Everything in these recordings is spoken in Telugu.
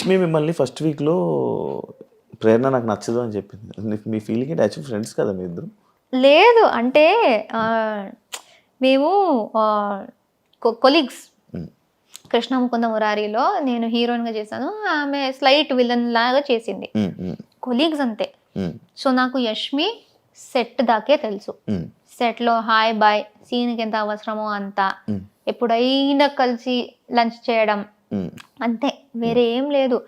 యష్మి మిమ్మల్ని ఫస్ట్ వీక్లో ప్రేరణ నాకు నచ్చదు అని చెప్పింది. మీ ఫీలింగ్ ఏంటి? యాక్చువల్ ఫ్రెండ్స్ కదా మీ ఇద్దరు? లేదు అంటే మేము కొలీగ్స్. కృష్ణ ముకుంద మురారిలో నేను హీరోయిన్గా చేశాను, ఆమె స్లైట్ విలన్ లాగా చేసింది. కొలీగ్స్ అంతే. సో నాకు యష్మి సెట్ దాకే తెలుసు. సెట్లో హాయ్ బాయ్, సీన్కి ఎంత అవసరమో అంత, ఎప్పుడైనా కలిసి లంచ్ చేయడం అంతే, వేరే ఏం లేదు.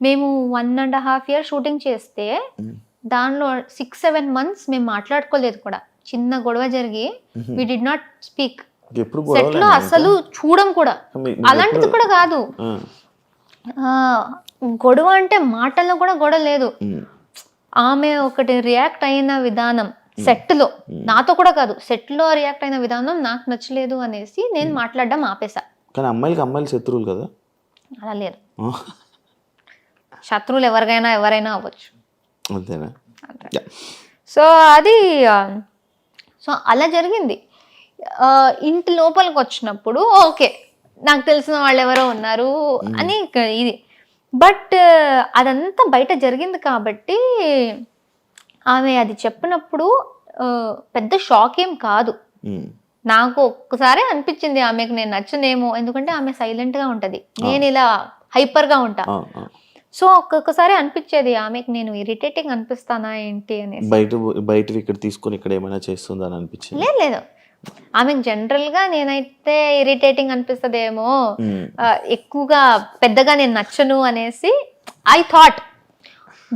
మేము 1.5 years షూటింగ్ చేస్తే దానిలో 6-7 months మేము మాట్లాడుకోలేదు కూడా. చిన్న గొడవ జరిగి we did not speak. Set లో అసలు చూడం కూడా, అలాంటిది కూడా కాదు. గొడవ అంటే మాటల్లో కూడా గొడవ లేదు. ఆమె ఒకటి రియాక్ట్ అయిన విధానం సెట్ లో, నాతో కూడా కాదు, సెట్ లో రియాక్ట్ అయిన విధానం నాకు నచ్చలేదు అనేసి నేను మాట్లాడడం ఆపేసా. కానీ అమ్మాయిలు శత్రువులు కదా? అలా లేదు, శత్రువులు ఎవరైనా అవ్వచ్చు. అంతేనా? సో అది సో అలా జరిగింది. ఇంటి లోపలికి వచ్చినప్పుడు ఓకే, నాకు తెలిసిన వాళ్ళు ఎవరో ఉన్నారు అని ఇది. బట్ అదంతా బయట జరిగింది కాబట్టి ఆమె అది చెప్పినప్పుడు పెద్ద షాక్ ఏం కాదు. నాకు ఒక్కసారి అనిపించింది ఆమెకు నేను నచ్చనేమో, ఎందుకంటే ఆమె సైలెంట్గా ఉంటుంది, నేను ఇలా హైపర్గా ఉంటా. సో ఒక్కొక్కసారి అనిపించేది ఆమెకు నేను ఇరిటేటింగ్ అనిపిస్తానా ఏంటి అనేసి. బయట ఇక్కడ తీసుకొని ఇక్కడ ఏమైనా చేస్తుందని అనిపించింది? లేదు, ఆమెకు జనరల్గా నేనైతే ఇరిటేటింగ్ అనిపిస్తుందేమో, ఎక్కువగా పెద్దగా నేను నచ్చను అనేసి ఐ థాట్.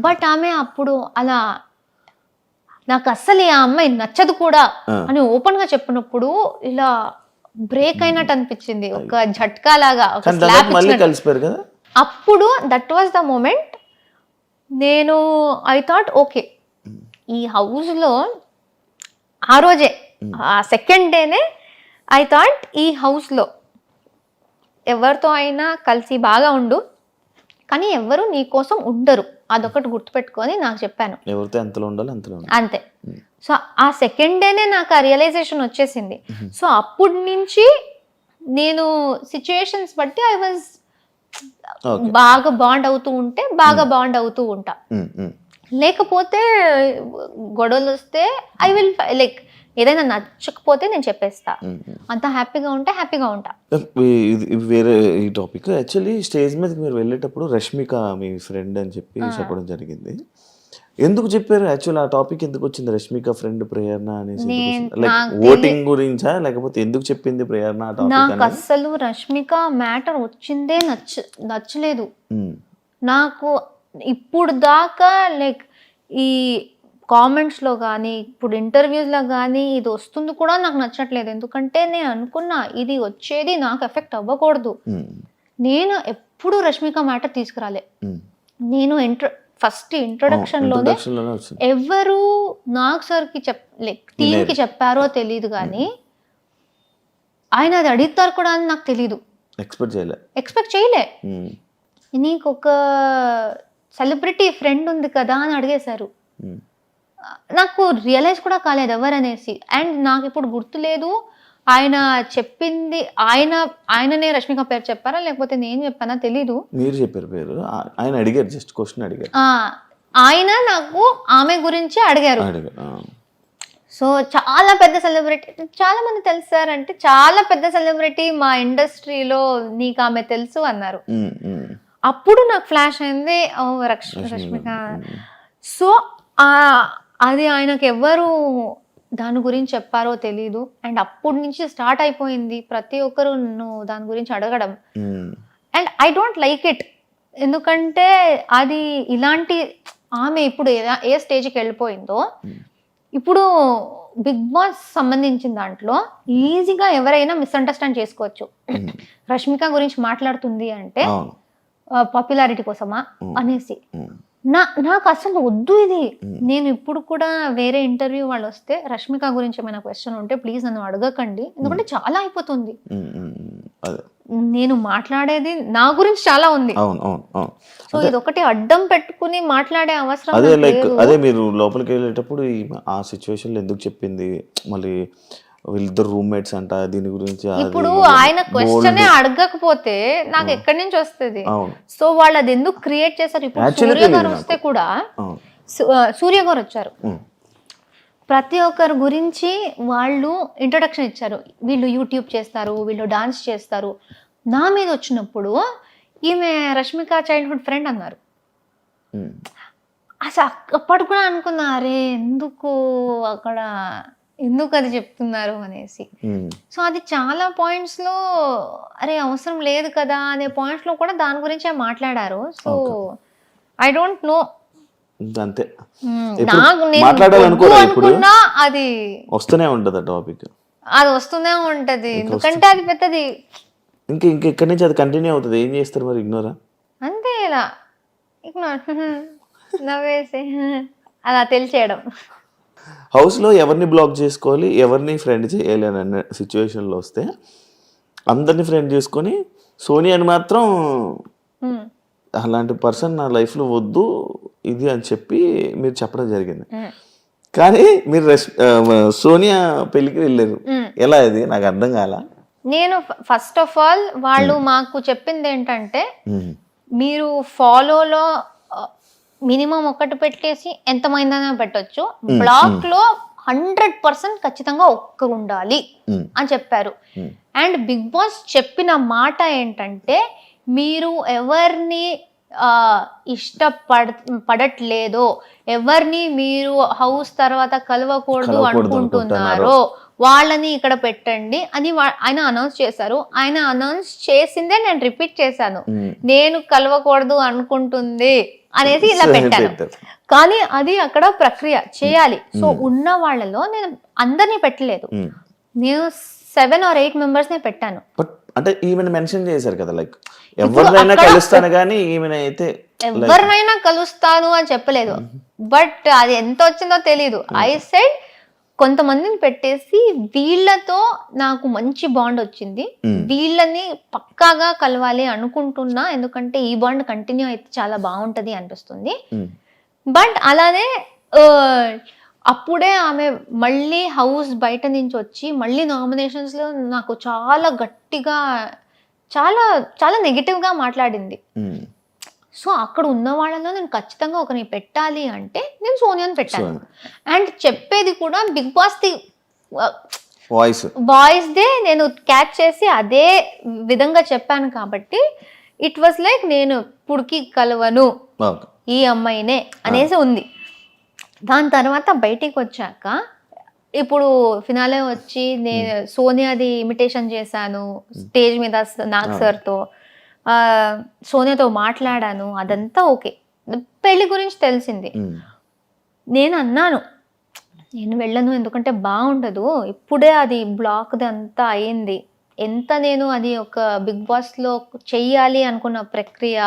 బట్ ఆమె అప్పుడు అలా నాకు అస్సలు ఆ అమ్మాయి నచ్చదు కూడా అని ఓపెన్ గా చెప్పినప్పుడు ఇలా బ్రేక్ అయినట్టు అనిపించింది, ఒక झटका లాగా, ఒక స్లాప్ ఇచ్చినట్టు. అప్పుడు దట్ వాజ్ ద మూమెంట్. నేను ఐ థాట్ ఓకే, ఈ హౌస్ లో ఆ రోజే, ఆ సెకండ్ డేనే ఐ థాట్ ఈ హౌస్ లో ఎవరితో అయినా కలిసి బాగా ఉండు, కానీ ఎవరు నీ కోసం ఉండరు, అదొకటి గుర్తుపెట్టుకొని నాకు చెప్పాను. ఎవరితో ఎంతలో ఉండాలి అంతలో అంతే. సో ఆ సెకండ్ డేనే నాకు ఆ రియలైజేషన్ వచ్చేసింది. సో అప్పటి నుంచి నేను సిచ్యుయేషన్స్ బట్టి ఐ వాజ్ బాగా బాండ్ అవుతూ ఉంటే బాగా బాండ్ అవుతూ ఉంటా. లేకపోతే గొడవలు వస్తే ఐ విల్ లైక్ ఏదైనా నచ్చకపోతే నేను చెప్పేస్తా, అంత హ్యాపీగా ఉంటే హ్యాపీగా ఉంటా. వేరే ఈ టాపిక్. యాక్చువల్లీ స్టేజ్ మీదకి మీరు వెళ్ళేటప్పుడు రష్మిక మీ ఫ్రెండ్ అని చెప్పి చెప్పడం జరిగింది. ఎందుకు చెప్పారు? యాక్చువల్ ఆ టాపిక్ ఎందుకు వచ్చింది, రష్మిక ఫ్రెండ్ ప్రేరణ అనేసి? లైక్ ఓటింగ్ గురించా, లేకపోతే ఎందుకు చెప్పింది ప్రేరణ? నాకు అసలు రష్మిక మ్యాటర్ వచ్చిందే నచ్చలేదు నాకు ఇప్పుడు దాకా. లైక్ ఈ కామెంట్స్లో కానీ ఇప్పుడు ఇంటర్వ్యూస్లో కానీ ఇది వస్తుంది కూడా నాకు నచ్చట్లేదు. ఎందుకంటే నేను అనుకున్నా ఇది వచ్చేది నాకు ఎఫెక్ట్ అవ్వకూడదు. నేను ఎప్పుడు రష్మిక మ్యాటర్ తీసుకురాలే. నేను ఫస్ట్ ఇంట్రొడక్షన్ లోనే ఎవరు నాగ్ సార్కి లైక్ టీంకి చెప్పారో తెలియదు, కానీ ఆయన అది అడుగుతారు కూడా అని నాకు తెలీదు, ఎక్స్పెక్ట్ చేయలే. నీకు ఒక సెలబ్రిటీ ఫ్రెండ్ ఉంది కదా అని అడిగేశారు. నాకు రియలైజ్ కూడా కాలేదు ఎవరనేసి. అండ్ నాకు ఇప్పుడు గుర్తులేదు ఆయన చెప్పింది, ఆయననే రష్మిక పేరు చెప్పారా లేకపోతే నేను చెప్పానా తెలీదు. మీరు చెప్పారు పేరు, ఆయన అడిగారు, జస్ట్ క్వశ్చన్ అడిగారు. ఆయన నాకు ఆమె గురించి అడిగారు. సో చాలా పెద్ద సెలబ్రిటీ, చాలా మంది తెలుసారంటే చాలా పెద్ద సెలబ్రిటీ మా ఇండస్ట్రీలో, నీకు ఆమె తెలుసు అన్నారు. అప్పుడు నాకు ఫ్లాష్ అయింది, ఓ రష్మిక. సో అది ఆయనకు ఎవరు దాని గురించి చెప్పారో తెలీదు. అండ్ అప్పటి నుంచి స్టార్ట్ అయిపోయింది ప్రతి ఒక్కరు దాని గురించి అడగడం. And I don't like it, ఎందుకంటే అది ఇలాంటి ఆమె ఇప్పుడు ఏ స్టేజ్కి వెళ్ళిపోయిందో, ఇప్పుడు బిగ్ బాస్ సంబంధించిన దాంట్లో ఈజీగా ఎవరైనా మిస్అండర్స్టాండ్ చేసుకోవచ్చు. రష్మిక గురించి మాట్లాడుతుంది అంటే పాపులారిటీ కోసమా అనేసి. నాకు అసలు వద్దు ఇది. నేను ఇప్పుడు కూడా వేరే ఇంటర్వ్యూ వాళ్ళు వస్తే రష్మిక గురించి ఏమైనా క్వశ్చన్ ఉంటే ప్లీజ్ నన్ను అడగకండి, ఎందుకంటే చాలా అయిపోతుంది. నేను మాట్లాడేది నా గురించి చాలా ఉంది. సో ఇది ఒకటి అడ్డం పెట్టుకుని మాట్లాడే అవసరం అదే. లైక్ అదే మీరు లోపలికి వెళ్ళేటప్పుడు ఆ సిచ్యువేషన్ లో ఎందుకు చెప్పింది, మళ్ళీ వీళ్ళిద్దరు రూమ్మేట్స్ అంట దీని గురించి అది ఇప్పుడు ఇది ఆయన క్వశ్చన్ bold. అడగకపోతే నాకు ఎక్కడి నుంచి వస్తుంది? అవును సో వాళ్ళు అది ఎందుకు క్రియేట్ చేశారు? ఇప్పుడు Actually సూర్య గారు తెలియదు వస్తే కూడా అవును సూర్య గారు వచ్చారు, ఉమ్, ప్రతి ఒక్కరి గురించి వాళ్ళు ఇంట్రొడక్షన్ ఇచ్చారు. వీళ్ళు యూట్యూబ్ చేస్తారు, వీళ్ళు డాన్స్ చేస్తారు. నా మీద వచ్చినప్పుడు ఈమె రష్మిక చైల్డ్హుడ్ ఫ్రెండ్ అన్నారు. ఉమ్, అసలు అప్పటి కూడా అనుకున్నా, అరే ఎందుకు అక్కడ ఎందుకు అది చెప్తున్నారు అనేసి. ఉమ్. సో అది చాలా పాయింట్స్లో అరే అవసరం లేదు కదా అనే పాయింట్స్లో కూడా దాని గురించే మాట్లాడారు. సో ఐ డోంట్ నో, అంతే నాకు నేను మాట్లాడాలనుకోరా వద్దు ఇప్పుడు అనుకున్నా అది వస్తూనే ఉంటుంది ఆ టాపిక్. అది వస్తూనే ఉంటది, ఎందుకంటే అది పెద్దది. ఇంకెక్కడి నుంచి అది కంటిన్యూ అవుతుంది. ఏం చేస్తారు మరి? ఇగ్నోరా? అంతే, ఇలా ఇగ్నోర్ నవ్వేసి అలా తెలిసేయడం. హౌస్లో ఎవరిని బ్లాక్ చేసుకోవాలి, ఎవరిని ఫ్రెండ్ చేయాలి అని అన్న సిచ్యువేషన్లో వస్తే అందరినీ ఫ్రెండ్ చేసుకొని సోనియాని మాత్రం ఉమ్, అలాంటి పర్సన్ నా లైఫ్లో వద్దు ఇది అని చెప్పి మీరు చెప్పడం జరిగింది. ఉమ్, కానీ మీరు సోనియా పెళ్ళికి వెళ్ళారు. ఉమ్. ఎలా ఇది నాకు అర్థం కాల. నేను ఫస్ట్ ఆఫ్ ఆల్ వాళ్ళు మాకు చెప్పింది ఏంటంటే, మీరు ఫాలోలో మినిమం ఒకటి పెట్టేసి ఎంతమైందైనా పెట్టొచ్చు, బ్లాక్ లో 100% ఖచ్చితంగా ఒక్కరు ఉండాలి అని చెప్పారు. అండ్ బిగ్ బాస్ చెప్పిన మాట ఏంటంటే, మీరు ఎవరిని పడట్లేదో, ఎవరిని మీరు హౌస్ తర్వాత కలవకూడదు అనుకుంటున్నారో వాళ్ళని ఇక్కడ పెట్టండి అని ఆయన అనౌన్స్ చేశారు. ఆయన అనౌన్స్ చేసిందే నేను రిపీట్ చేశాను, నేను కలవకూడదు అనుకుంటుంది అనేసి ఇలా పెట్టాను. కానీ అది అక్కడ ప్రక్రియ చేయాలి. సో ఉన్న వాళ్ళలో నేను అందరినీ పెట్టలేదు, నేను 7 or 8 members నే పెట్టాను. అంటే ఈమెను మెన్షన్ చేశారు కదా, లైక్ ఎవరినైనా కలుస్తాను కానీ ఈమెను అయితే ఎవరినైనా కలుస్తాను అని చెప్పలేదు. బట్ అది ఎంత వచ్చిందో తెలీదు. ఐ సెడ్ కొంతమందిని పెట్టేసి వీళ్ళతో నాకు మంచి బాండ్ వచ్చింది, వీళ్ళని పక్కాగా కలవాలి అనుకుంటున్నా, ఎందుకంటే ఈ బాండ్ కంటిన్యూ అయితే చాలా బాగుంటది అనిపిస్తుంది. బట్ అలానే అప్పుడే ఆమె మళ్ళీ హౌస్ బయట నుంచి వచ్చి మళ్ళీ నామినేషన్స్ లో నాకు చాలా గట్టిగా చాలా చాలా నెగిటివ్ గా మాట్లాడింది. సో అక్కడ ఉన్న వాళ్ళలో నేను ఖచ్చితంగా ఒకరిని పెట్టాలి అంటే నేను సోనియాని పెట్టాను. అండ్ చెప్పేది కూడా బిగ్ బాస్ ది వాయిస్ దే నేను క్యాచ్ చేసి అదే విధంగా చెప్పాను కాబట్టి ఇట్ వాస్ లైక్ నేను ఇప్పుడుకి కలవను ఈ అమ్మాయినే అనేసి ఉంది. దాని తర్వాత బయటికి వచ్చాక ఇప్పుడు ఫినాలే వచ్చి నేను సోనియాది ఇమిటేషన్ చేశాను స్టేజ్ మీద నాగ్ సార్తో, సోనియాతో మాట్లాడాను, అదంతా ఓకే. పెళ్లి గురించి తెలిసింది. నేను అన్నాను నేను వెళ్ళను, ఎందుకంటే బాగుండదు, ఇప్పుడే అది బ్లాక్ది అంతా అయింది, ఎంత నేను అది ఒక బిగ్ బాస్లో చెయ్యాలి అనుకున్న ప్రక్రియ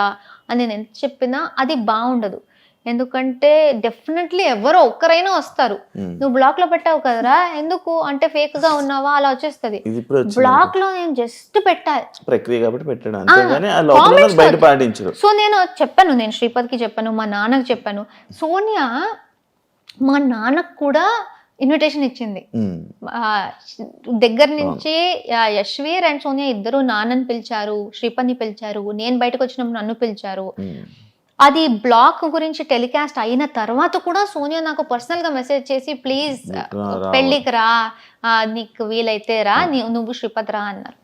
అని నేను ఎంత చెప్పినా అది బాగుండదు. ఎందుకంటే డెఫినెట్లీ ఎవరో ఒక్కరైనా వస్తారు, నువ్వు బ్లాక్ లో పెట్టావు కదరా ఎందుకు అంటే ఫేక్ గా ఉన్నావా అలా వచ్చేస్తుంది. బ్లాక్ లో నేను జస్ట్ పెట్టాలి ప్రక్రియ కాబట్టి పెట్టాను. సో నేను చెప్పాను, నేను శ్రీపద్కి చెప్పాను, మా నాన్నకు చెప్పాను. సోనియా మా నాన్నకు కూడా ఇన్విటేషన్ ఇచ్చింది దగ్గర నుంచి. యశ్వీర్ అండ్ సోనియా ఇద్దరు నాన్నని పిలిచారు, శ్రీపద్ని పిలిచారు, నేను బయటకు వచ్చినప్పుడు నన్ను పిలిచారు. అది బ్లాక్ గురించి టెలికాస్ట్ అయిన తర్వాత కూడా సోనియా నాకు పర్సనల్ గా మెసేజ్ చేసి ప్లీజ్ పెళ్ళికి రా, నీకు వీలైతే రా, నువ్వు శ్రీపద్ రా అన్నారు.